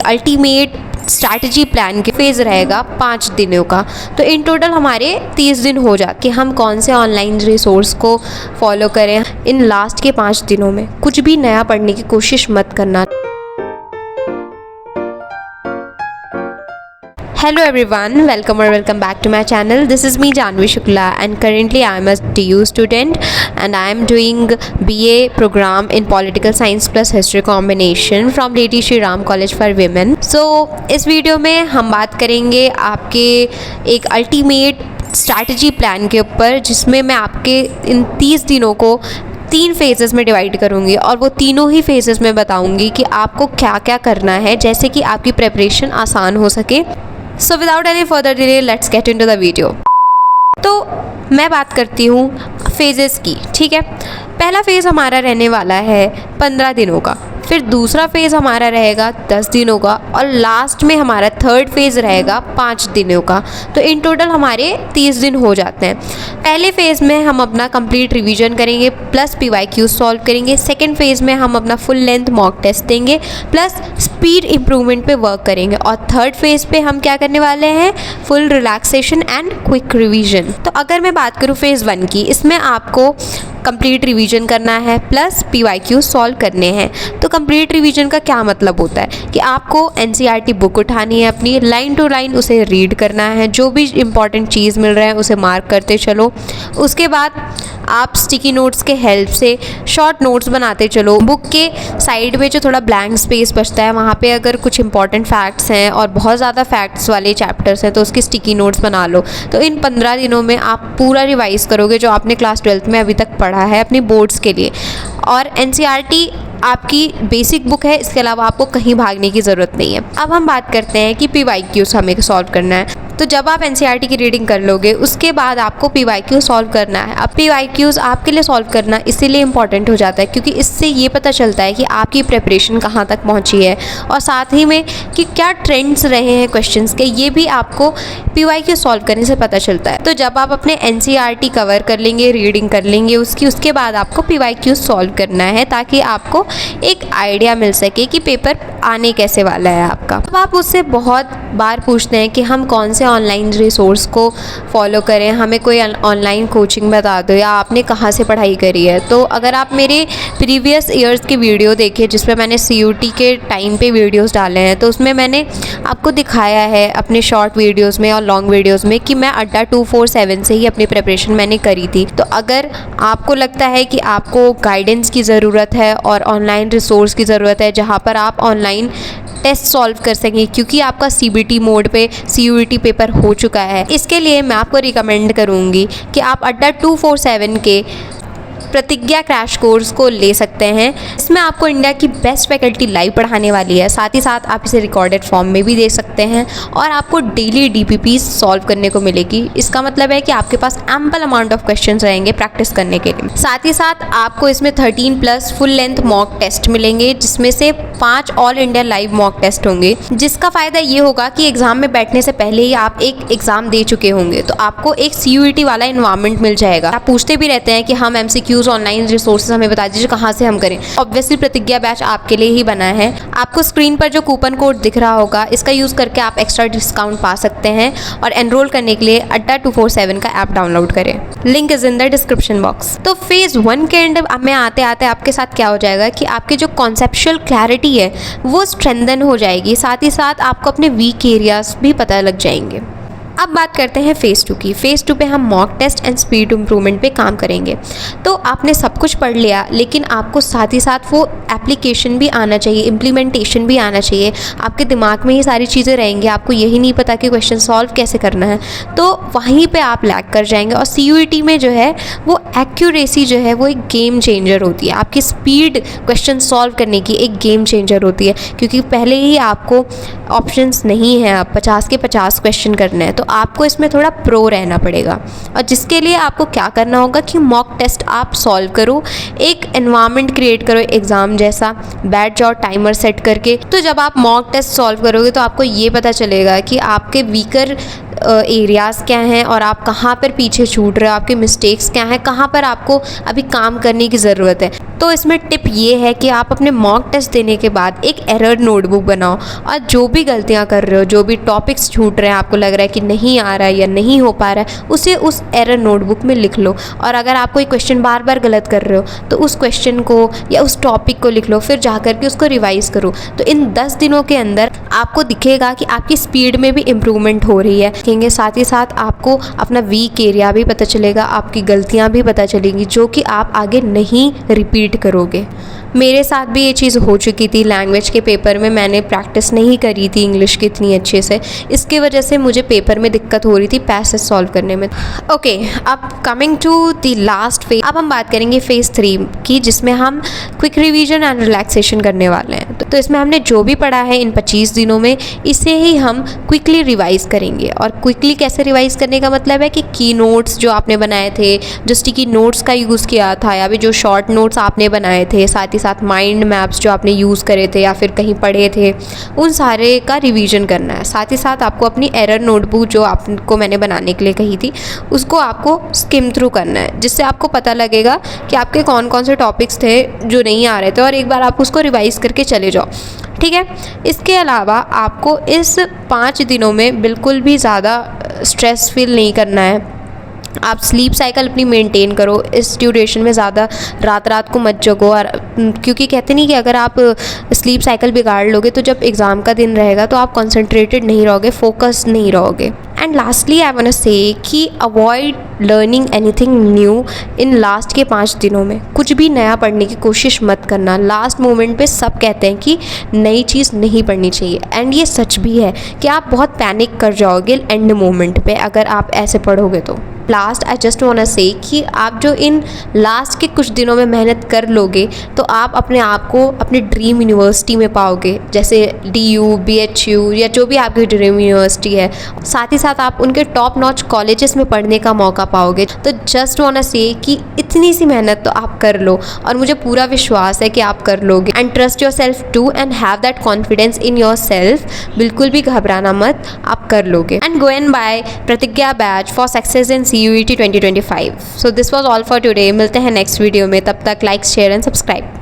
Ultimate strategy plan के phase रहेगा 5 दिनों का। तो इन टोटल हमारे 30 दिन हो जाते कि हम कौन से ऑनलाइन रिसोर्स को फॉलो करें। इन लास्ट के 5 दिनों में कुछ भी नया पढ़ने की कोशिश मत करना। Hello everyone, welcome back to my channel. This is me Janvi Shukla and currently I am a TU student and I am doing BA program in Political Science plus History combination from Lady Shri Ram College for Women. So इस video में हम बात करेंगे आपके एक ultimate strategy plan के ऊपर, जिसमें मैं आपके इन 30 दिनों को 3 फेजेस में डिवाइड करूँगी और वो तीनों ही फेजेस में बताऊँगी कि आपको क्या क्या करना है, जैसे कि आपकी प्रेपरेशन आसान हो सके। So without any further delay, let's get into the video. तो मैं बात करती हूँ फेजेस की, ठीक है। पहला फेज़ हमारा रहने वाला है 15 दिनों का, फिर दूसरा फेज़ हमारा रहेगा 10 दिनों का और लास्ट में हमारा थर्ड फेज़ रहेगा 5 दिनों का। तो इन टोटल हमारे 30 दिन हो जाते हैं। पहले फेज़ में हम अपना कंप्लीट रिवीजन करेंगे प्लस PYQ सॉल्व करेंगे। सेकेंड फेज़ में हम अपना फुल लेंथ मॉक टेस्ट देंगे प्लस स्पीड इम्प्रूवमेंट पे वर्क करेंगे। और थर्ड फेज़ पे हम क्या करने वाले हैं, full relaxation and quick revision. तो अगर मैं बात करूँ फेज़ 1 की, इसमें आपको कंप्लीट रिवीजन करना है प्लस PYQ सॉल्व करने हैं। तो कंप्लीट रिवीजन का क्या मतलब होता है कि आपको NCERT बुक उठानी है, अपनी लाइन टू लाइन उसे रीड करना है, जो भी इंपॉर्टेंट चीज़ मिल रहा है उसे मार्क करते चलो। उसके बाद आप स्टिकी नोट्स के हेल्प से शॉर्ट नोट्स बनाते चलो। बुक के साइड में जो थोड़ा ब्लैंक स्पेस बचता है, वहाँ पे अगर कुछ इंपॉर्टेंट फैक्ट्स हैं और बहुत ज़्यादा फैक्ट्स वाले चैप्टर्स हैं तो उसकी स्टिकी नोट्स बना लो। तो इन 15 दिनों में आप पूरा रिवाइज़ करोगे जो आपने क्लास 12th में अभी तक पढ़ा है अपनी बोर्ड्स के लिए। और NCERT आपकी बेसिक बुक है, इसके अलावा आपको कहीं भागने की ज़रूरत नहीं है। अब हम बात करते हैं कि PYQs हमें सॉल्व करना है। तो जब आप NCERT की रीडिंग कर लोगे उसके बाद आपको PYQ सॉल्व करना है। अब PYQs आपके लिए सॉल्व करना इसीलिए इम्पॉर्टेंट हो जाता है क्योंकि इससे ये पता चलता है कि आपकी प्रिपरेशन कहाँ तक पहुँची है और साथ ही में कि क्या ट्रेंड्स रहे हैं क्वेश्चंस के, ये भी आपको PYQ सॉल्व करने से पता चलता है। तो जब आप अपने NCERT कवर कर लेंगे, रीडिंग कर लेंगे उसके बाद आपको PYQ सॉल्व करना है ताकि आपको एक आइडिया मिल सके कि पेपर आने कैसे वाला है आपका। अब आप उससे बहुत बार पूछते हैं कि हम कौन से ऑनलाइन रिसोर्स को फॉलो करें, हमें कोई ऑनलाइन कोचिंग बता दो या आपने कहाँ से पढ़ाई करी है। तो अगर आप मेरे प्रीवियस ईयर्स की वीडियो देखें जिसमें मैंने CUT के टाइम पे वीडियोस डाले हैं, तो उसमें मैंने आपको दिखाया है अपने शॉर्ट वीडियोस में और लॉन्ग वीडियोस में कि मैं अड्डा 247 से ही अपनी प्रिपरेशन मैंने करी थी। तो अगर आपको लगता है कि आपको गाइडेंस की ज़रूरत है और ऑनलाइन रिसोर्स की ज़रूरत है जहाँ पर आप ऑनलाइन टेस्ट सॉल्व कर सकें, क्योंकि आपका CBT मोड पे CUET पेपर हो चुका है, इसके लिए मैं आपको रिकमेंड करूँगी कि आप अड्डा 247 के प्रतिज्ञा क्रैश कोर्स को ले सकते हैं। इसमें आपको इंडिया की बेस्ट फैकल्टी लाइव पढ़ाने वाली है, साथ ही साथ आप इसे रिकॉर्डेड फॉर्म में भी दे सकते हैं और आपको डेली DPP सॉल्व करने को मिलेगी। इसका मतलब है कि आपके पास एम्पल अमाउंट ऑफ क्वेश्चंस रहेंगे प्रैक्टिस करने के लिए। साथ ही साथ आपको इसमें 13+ फुल लेंथ मॉक टेस्ट मिलेंगे, जिसमें से 5 all India live mock test होंगे, जिसका फ़ायदा ये होगा कि एग्ज़ाम में बैठने से पहले ही आप एक एग्ज़ाम दे चुके होंगे, तो आपको एक CUET वाला इन्वायरमेंट मिल जाएगा। आप पूछते भी रहते हैं कि हम MCQ ऑनलाइन रिसोर्सेज हमें बता दीजिए कहाँ से हम करें। ऑब्वियसली प्रतिज्ञा बैच आपके लिए ही बना है। आपको स्क्रीन पर जो कूपन कोड दिख रहा होगा, इसका यूज़ करके आप एक्स्ट्रा डिस्काउंट पा सकते हैं और एनरोल करने के लिए अड्डा 247 का ऐप डाउनलोड करें। Link is in the description box. तो फेज़ 1 के एंड में आते आते आपके साथ क्या हो जाएगा कि आपकी जो कॉन्सेप्चुअल क्लैरिटी है वो स्ट्रेंथन हो जाएगी, साथ ही साथ आपको अपने वीक एरियाज भी पता लग जाएंगे। अब बात करते हैं फेज़ 2 की। फेज़ 2 पे हम mock test and speed improvement पे काम करेंगे। तो आपने सब कुछ पढ़ लिया, लेकिन आपको साथ ही साथ वो एप्लीकेशन भी आना चाहिए, इम्प्लीमेंटेशन भी आना चाहिए। आपके दिमाग में ही सारी चीज़ें रहेंगी, आपको यही नहीं पता कि क्वेश्चन सॉल्व कैसे करना है, तो वहीं पे आप लैग कर जाएंगे। और CUET में जो है वो एक्यूरेसी जो है वो एक गेम चेंजर होती है, आपकी स्पीड क्वेश्चन सॉल्व करने की एक गेम चेंजर होती है, क्योंकि पहले ही आपको ऑप्शंस नहीं है, आप 50 के 50 क्वेश्चन करने हैं, तो आपको इसमें थोड़ा प्रो रहना पड़ेगा। और जिसके लिए आपको क्या करना होगा कि मॉक टेस्ट आप सॉल्व करो, एक एनवायरनमेंट क्रिएट करो एग्ज़ाम जैसा, बैठ जाओ टाइमर सेट करके। तो जब आप मॉक टेस्ट सॉल्व करोगे तो आपको ये पता चलेगा कि आपके वीकर एरियाज़ क्या हैं और आप कहाँ पर पीछे छूट रहे हो, आपके मिस्टेक्स क्या हैं, कहाँ पर आपको अभी काम करने की ज़रूरत है। तो इसमें टिप ये है कि आप अपने मॉक टेस्ट देने के बाद एक एरर नोटबुक बनाओ और जो भी गलतियाँ कर रहे हो, जो भी टॉपिक्स छूट रहे हैं, आपको लग रहा है कि नहीं आ रहा है या नहीं हो पा रहा है, उसे उस एरर नोटबुक में लिख लो। और अगर आप कोई क्वेश्चन बार बार गलत कर रहे हो तो उस क्वेश्चन को या उस टॉपिक को लिख लो, फिर जा कर के उसको रिवाइज़ करो। तो इन 10 दिनों के अंदर आपको दिखेगा कि आपकी स्पीड में भी इम्प्रूवमेंट हो रही है। देखेंगे साथ ही साथ आपको अपना वीक एरिया भी पता चलेगा, आपकी गलतियाँ भी पता चलेंगी जो कि आप आगे नहीं रिपीट करोगे। मेरे साथ भी ये चीज़ हो चुकी थी। लैंग्वेज के पेपर में मैंने प्रैक्टिस नहीं करी थी इंग्लिश की इतनी अच्छे से, इसके वजह से मुझे पेपर में दिक्कत हो रही थी पैसेज सॉल्व करने में। ओके, अब coming to the last phase, अब हम बात करेंगे फेज़ 3 की, जिसमें हम क्विक रिवीजन एंड रिलैक्सेशन करने वाले हैं। तो इसमें हमने जो भी पढ़ा है इन 25 दिनों में, इसे ही हम क्विकली रिवाइज़ करेंगे। और क्विकली कैसे रिवाइज़ करने का मतलब है कि की नोट्स जो आपने बनाए थे, जो स्टिकी नोट्स का यूज़ किया था, या फिर जो शॉर्ट नोट्स आपने बनाए थे, साथ ही साथ माइंड मैप्स जो आपने यूज़ करे थे या फिर कहीं पढ़े थे, उन सारे का रिवीजन करना है। साथ ही साथ आपको अपनी एरर नोटबुक जो आपको मैंने बनाने के लिए कही थी, उसको आपको स्किम थ्रू करना है, जिससे आपको पता लगेगा कि आपके कौन कौन से टॉपिक्स थे जो नहीं आ रहे थे, और एक बार आप उसको रिवाइज़ करके चले जाओ। ठीक है। इसके अलावा आपको इस 5 दिनों में बिल्कुल भी ज़्यादा स्ट्रेस फील नहीं करना है। आप स्लीप साइकिल अपनी मेंटेन करो, इस ड्यूरेशन में ज़्यादा रात को मत जगो। और क्योंकि कहते नहीं कि अगर आप स्लीप साइकिल बिगाड़ लोगे तो जब एग्ज़ाम का दिन रहेगा तो आप कंसंट्रेटेड नहीं रहोगे, फोकस्ड नहीं रहोगे। And lastly I want to say कि avoid learning anything new in last के 5 दिनों में। कुछ भी नया पढ़ने की कोशिश मत करना। लास्ट मोमेंट पे सब कहते हैं कि नई चीज़ नहीं पढ़नी चाहिए, एंड ये सच भी है कि आप बहुत पैनिक कर जाओगे एंड मोमेंट पे अगर आप ऐसे पढ़ोगे तो। Last I just want to say कि आप जो इन लास्ट के कुछ दिनों में मेहनत कर लोगे तो आप अपने आप को अपनी ड्रीम यूनिवर्सिटी में पाओगे, जैसे DU, BHU या जो भी आपकी ड्रीम यूनिवर्सिटी है। साथ ही साथ आप उनके टॉप नॉच कॉलेजेस में पढ़ने का मौका पाओगे। तो जस्ट वांट टू से कि इतनी सी मेहनत तो आप कर लो, और मुझे पूरा विश्वास है कि आप कर लोगे। And trust yourself too and have that confidence in yourself. बिल्कुल भी घबराना मत, आप कर लोगे। And go and buy Pratigya batch for success in CUET 2025। So this was all for today. मिलते हैं नेक्स्ट वीडियो में, तब तक लाइक, शेयर एंड सब्सक्राइब।